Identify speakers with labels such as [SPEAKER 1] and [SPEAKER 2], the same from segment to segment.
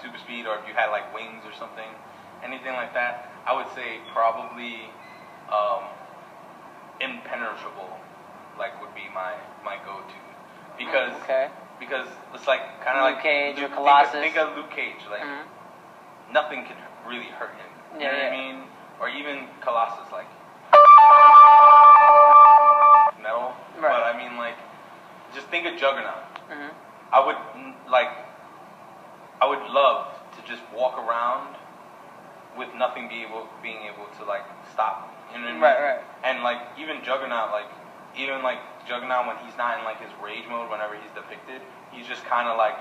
[SPEAKER 1] super speed, or if you had like wings or something, anything like that, I would say probably impenetrable, like would be my go-to, because it's like kind of like
[SPEAKER 2] Cage or Colossus.
[SPEAKER 1] Think of Luke Cage, like nothing can really hurt him. You know what I mean? Or even Colossus, like metal.
[SPEAKER 2] Right.
[SPEAKER 1] But I mean, like, just think of Juggernaut. I would love to just walk around with nothing being able to like stop. You know what I mean?
[SPEAKER 2] Right.
[SPEAKER 1] And like even Juggernaut when he's not in like his rage mode, whenever he's depicted, he's just kind of like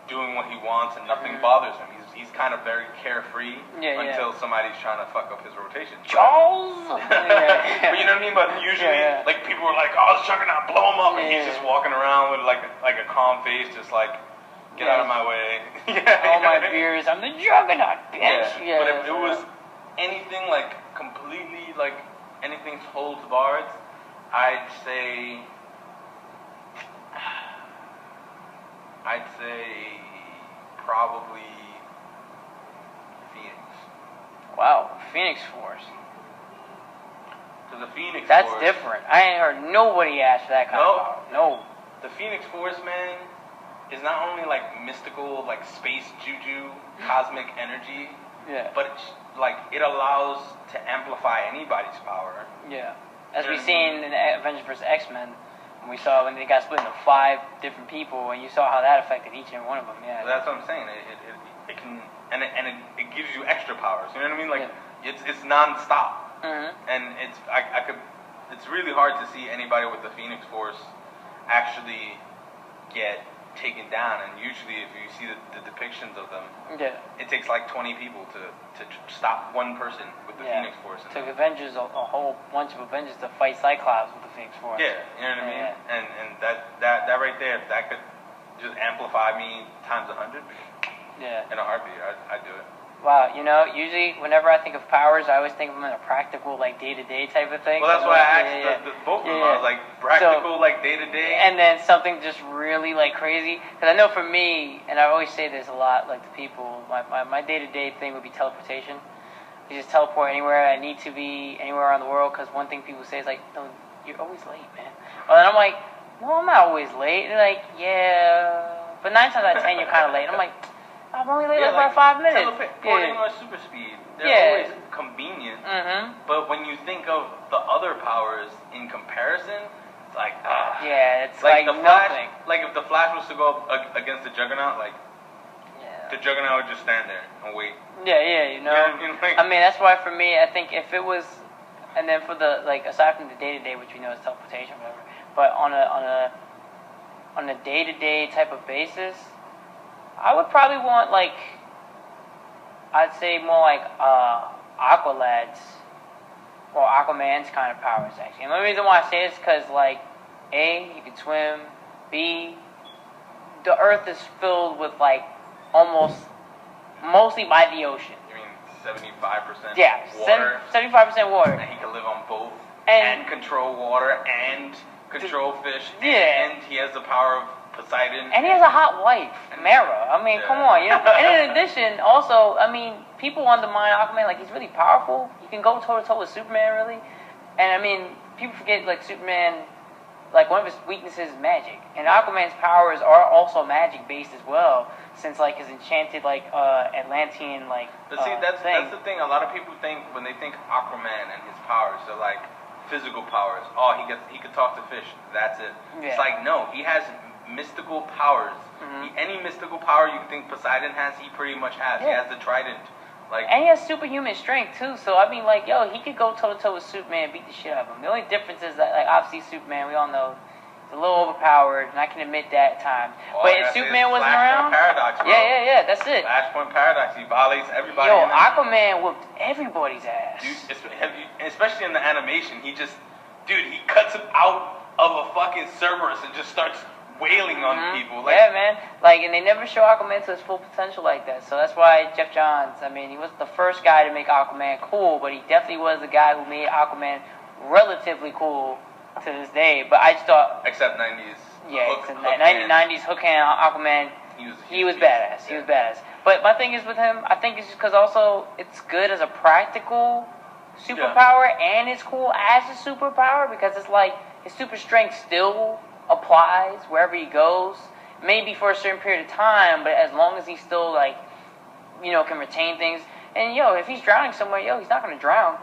[SPEAKER 1] doing what he wants and nothing bothers him. He's kind of very carefree until somebody's trying to fuck up his rotation.
[SPEAKER 2] Charles.
[SPEAKER 1] But you know what I mean? But usually, like people are like, "Oh, it's Juggernaut, blow him up," and he's just walking around with like a calm face, just like, "Get out of my way."
[SPEAKER 2] All my beers, I'm the Juggernaut, bitch.
[SPEAKER 1] But if it was anything like completely like anything holds barred, I'd say probably Phoenix.
[SPEAKER 2] Wow, Phoenix Force.
[SPEAKER 1] So the Phoenix
[SPEAKER 2] That's
[SPEAKER 1] Force,
[SPEAKER 2] different. I ain't heard nobody ask for that kind of power. No.
[SPEAKER 1] The Phoenix Force, man, is not only like mystical, like space juju, cosmic energy. But it's, like it allows to amplify anybody's power.
[SPEAKER 2] As we've seen in Avengers vs. X-Men, when we saw when they got split into 5 different people, and you saw how that affected each and one of them.
[SPEAKER 1] So that's what I'm saying. It can it gives you extra powers. You know what I mean? Like it's non-stop. And it's really hard to see anybody with the Phoenix Force actually get taken down, and usually if you see the depictions of them, it takes like 20 people to stop one person with the Phoenix Force.
[SPEAKER 2] It took Avengers a whole bunch of Avengers to fight Cyclops with the Phoenix Force.
[SPEAKER 1] You know what I mean? And that right there, if that could just amplify me times 100, in a heartbeat, I'd do it.
[SPEAKER 2] Wow, usually whenever I think of powers, I always think of them in a practical, like, day-to-day type of thing.
[SPEAKER 1] Well, that's why I asked both of them. I was like, practical, like, day-to-day.
[SPEAKER 2] And then something just really, like, crazy. Because I know for me, and I always say this a lot, like, to people, my day-to-day thing would be teleportation. You just teleport anywhere I need to be, anywhere around the world, because one thing people say is like, no, you're always late, man. Well, and I'm like, well, I'm not always late. And they're like, yeah. But 9 times out of 10, you're kind of late. And I'm like, I'm only late like 5 minutes.
[SPEAKER 1] Teleporting or super speed, they're always convenient. But when you think of the other powers in comparison, it's like,
[SPEAKER 2] it's like
[SPEAKER 1] the
[SPEAKER 2] nothing.
[SPEAKER 1] Flash, like if the Flash was to go up against the Juggernaut, like, the Juggernaut would just stand there and wait.
[SPEAKER 2] I mean, that's why for me, I think if it was, and then for the, like, aside from the day-to-day, which we know is teleportation, whatever, but on a day-to-day type of basis, I would probably want, like, I'd say more like Aqualad's or Aquaman's kind of powers, actually. And the reason why I say this is because, like, A, you can swim, B, the Earth is filled with, like, mostly by the ocean.
[SPEAKER 1] You mean 75%
[SPEAKER 2] water? 75% water.
[SPEAKER 1] And he can live on both and control water and control fish. And he has the power of Poseidon.
[SPEAKER 2] And he has a hot wife, Mara. I mean, come on. And in addition, also, I mean, people undermine Aquaman. Like, he's really powerful. You can go toe-to-toe with Superman, really. And, I mean, people forget, like, Superman, like, one of his weaknesses is magic. And Aquaman's powers are also magic-based as well, since, like, his enchanted, like, Atlantean, like,
[SPEAKER 1] But see, that's the thing. A lot of people think, when they think Aquaman and his powers, they're like, physical powers. Oh, he could talk to fish. That's it. It's like, no, he has mystical powers. Any mystical power you think Poseidon has, he pretty much has. He has the trident. Like,
[SPEAKER 2] and he has superhuman strength too. So I mean, like, he could go toe to toe with Superman and beat the shit out of him. The only difference is that, like, obviously Superman, we all know, is a little overpowered, and I can admit that at times. But if Superman wasn't around,
[SPEAKER 1] paradox, bro.
[SPEAKER 2] That's it.
[SPEAKER 1] Flashpoint paradox. He violates everybody.
[SPEAKER 2] Aquaman whooped everybody's ass.
[SPEAKER 1] Dude, especially in the animation, he cuts him out of a fucking Cerberus and just starts wailing on people. Like,
[SPEAKER 2] man. Like, and they never show Aquaman to his full potential like that. So that's why Jeff Johns, I mean, he wasn't the first guy to make Aquaman cool, but he definitely was the guy who made Aquaman relatively cool to this day. But I just thought...
[SPEAKER 1] Except 90s.
[SPEAKER 2] Yeah, 90s hook hand Aquaman He was badass. He was badass. But my thing is with him, I think it's just because also it's good as a practical superpower and it's cool as a superpower because it's like his super strength still applies wherever he goes. Maybe for a certain period of time, but as long as he still like, can retain things. And if he's drowning somewhere, he's not gonna drown,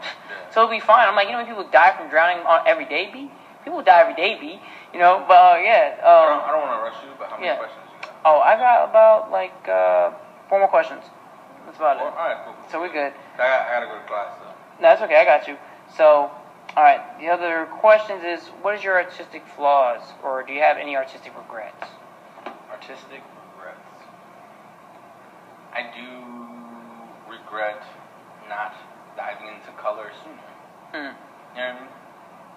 [SPEAKER 2] so it'll be fine. I'm like, when people die from drowning on every day, people die every day, But
[SPEAKER 1] I don't want to rush you, but how many questions you got?
[SPEAKER 2] Oh, I got about like 4 more questions. That's about it.
[SPEAKER 1] All right, cool.
[SPEAKER 2] So we're good.
[SPEAKER 1] I gotta go to class though.
[SPEAKER 2] No, that's okay. I got you. So, all right. The other questions is, what is your artistic flaws, or do you have any artistic regrets?
[SPEAKER 1] Artistic regrets. I do regret not diving into color sooner. You know what I mean?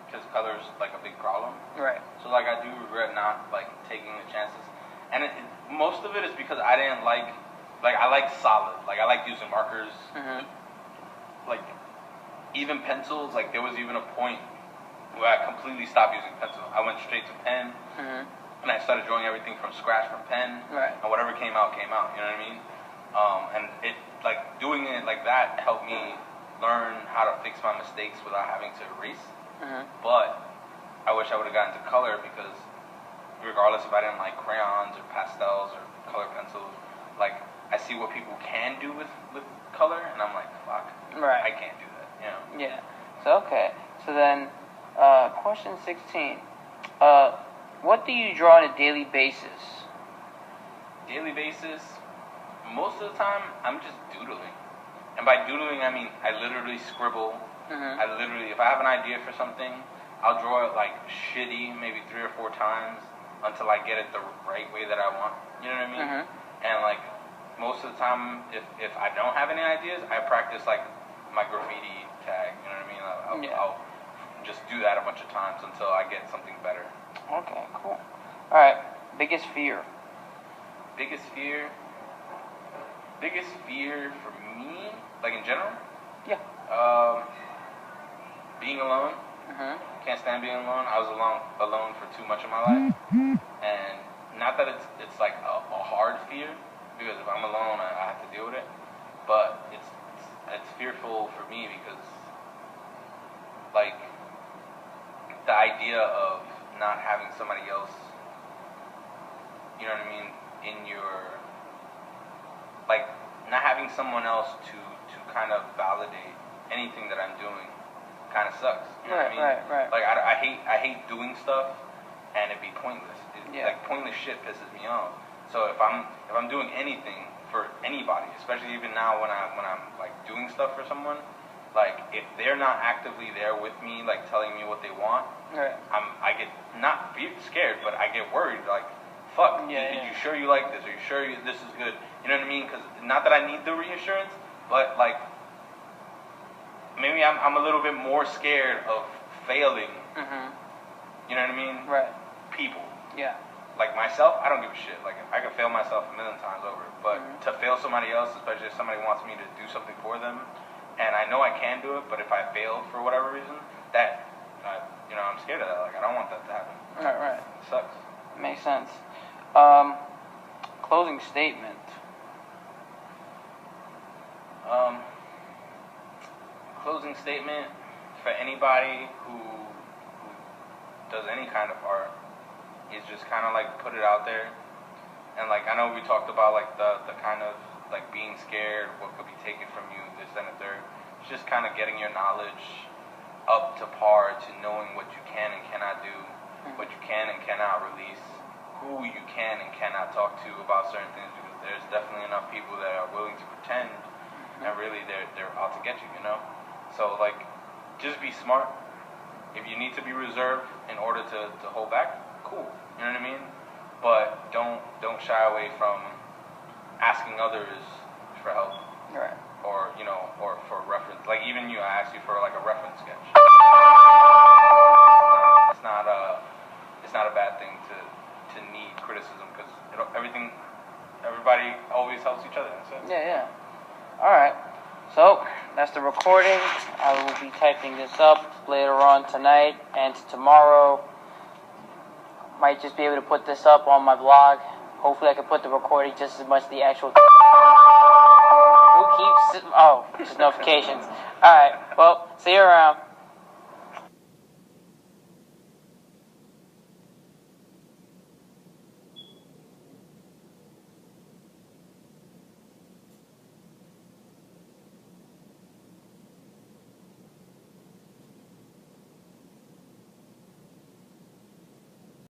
[SPEAKER 1] Because color's like a big problem.
[SPEAKER 2] Right.
[SPEAKER 1] So like I do regret not like taking the chances, and most of it is because I didn't like I like solid. Like I like using markers. Like even pencils. Like there was even a point where I completely stopped using pencil. I went straight to pen. And I started drawing everything from scratch from pen, and whatever came out, you know what I mean? And it, like, doing it like that helped me learn how to fix my mistakes without having to erase. But I wish I would have gotten to color because regardless if I didn't like crayons or pastels or color pencils, like, I see what people can do with color, and I'm like, fuck, I can't do that,
[SPEAKER 2] Yeah. So, okay. So then, question 16. What do you draw on a daily basis?
[SPEAKER 1] Daily basis? Most of the time, I'm just doodling. And by doodling, I mean I literally scribble. If I have an idea for something, I'll draw it like shitty, maybe 3 or 4 times until I get it the right way that I want. You know what I mean? And like most of the time, if I don't have any ideas, I practice like my graffiti tag. You know what I mean? I'll just do that a bunch of times until I get something better.
[SPEAKER 2] Okay, cool. All right, biggest fear.
[SPEAKER 1] Biggest fear for me, like in general.
[SPEAKER 2] Yeah.
[SPEAKER 1] Being alone. Can't stand being alone. I was alone for too much of my life, and not that it's like a hard fear, because if I'm alone, I have to deal with it. But it's fearful for me because like the idea of not having somebody else, you know what I mean, in your, like, not having someone else to kind of validate anything that I'm doing kind of sucks. You know what I mean?
[SPEAKER 2] Right.
[SPEAKER 1] Like, I hate doing stuff and it'd be pointless. Like, pointless shit pisses me off. So if I'm doing anything for anybody, especially even now when I'm like doing stuff for someone, like if they're not actively there with me, like telling me what they want, I get not scared, but I get worried. Like, fuck, you sure you like this? Are you sure this is good? You know what I mean? Because not that I need the reassurance, but like maybe I'm a little bit more scared of failing. You know what I mean?
[SPEAKER 2] Right.
[SPEAKER 1] People.
[SPEAKER 2] Yeah.
[SPEAKER 1] Like myself, I don't give a shit. Like I can fail myself a million times over, but to fail somebody else, especially if somebody wants me to do something for them, and I know I can do it, but if I fail for whatever reason, that I'm scared of that. Like I don't want that to happen.
[SPEAKER 2] Right.
[SPEAKER 1] It sucks.
[SPEAKER 2] Makes sense. Closing statement.
[SPEAKER 1] Closing statement for anybody who does any kind of art is just kind of like put it out there. And like I know we talked about like the kind of like being scared, what could be taken from you, this and the third. It's just kind of getting your knowledge up to par to knowing what you can and cannot do, what you can and cannot release, who you can and cannot talk to about certain things, because there's definitely enough people that are willing to pretend and really they're out to get you, you know? So like just be smart. If you need to be reserved in order to hold back, cool. You know what I mean? But don't shy away from asking others for help.
[SPEAKER 2] Right.
[SPEAKER 1] Or or for reference. Like even I asked you for like a reference sketch. It's not a bad thing to need criticism, because everybody always helps each other. That's it.
[SPEAKER 2] Yeah. All right. So that's the recording. I will be typing this up later on tonight and tomorrow. Might just be able to put this up on my blog. Hopefully I can put the recording just as much the actual... Who keeps... Oh, just notifications. Alright, well, see you around.